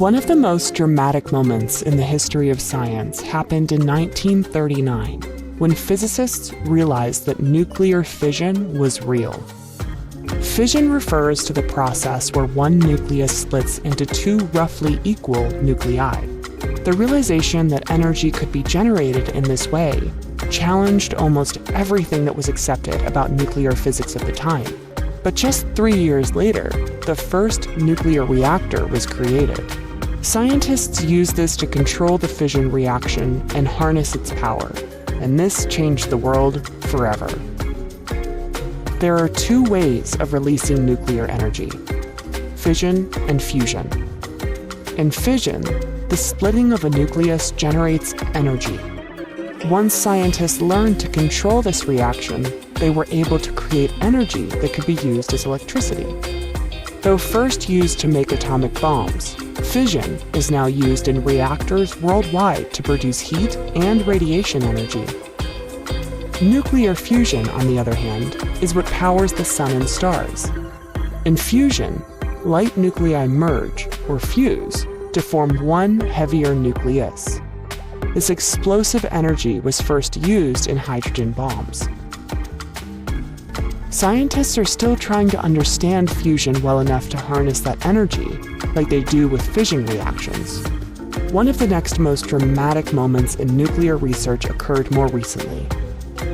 One of the most dramatic moments in the history of science happened in 1939, when physicists realized that nuclear fission was real. Fission refers to the process where one nucleus splits into two roughly equal nuclei. The realization that energy could be generated in this way challenged almost everything that was accepted about nuclear physics at the time. But just 3 years later, the first nuclear reactor was created. Scientists used this to control the fission reaction and harness its power, and this changed the world forever. There are two ways of releasing nuclear energy: fission and fusion. In fission, the splitting of a nucleus generates energy. Once scientists learned to control this reaction, they were able to create energy that could be used as electricity. Though first used to make atomic bombs, fission is now used in reactors worldwide to produce heat and radiation energy. Nuclear fusion, on the other hand, is what powers the sun and stars. In fusion, light nuclei merge, or fuse, to form one heavier nucleus. This explosive energy was first used in hydrogen bombs. Scientists are still trying to understand fusion well enough to harness that energy, like they do with fission reactions. One of the next most dramatic moments in nuclear research occurred more recently.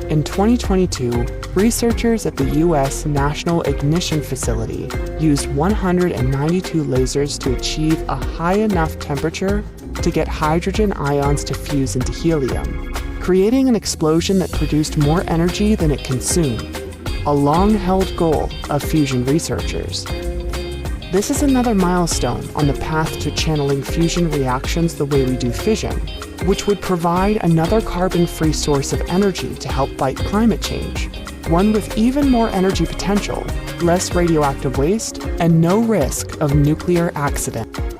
In 2022, researchers at the U.S. National Ignition Facility used 192 lasers to achieve a high enough temperature to get hydrogen ions to fuse into helium, creating an explosion that produced more energy than it consumed, a long-held goal of fusion researchers. This is another milestone on the path to channeling fusion reactions the way we do fission, which would provide another carbon-free source of energy to help fight climate change, one with even more energy potential, less radioactive waste, and no risk of nuclear accident.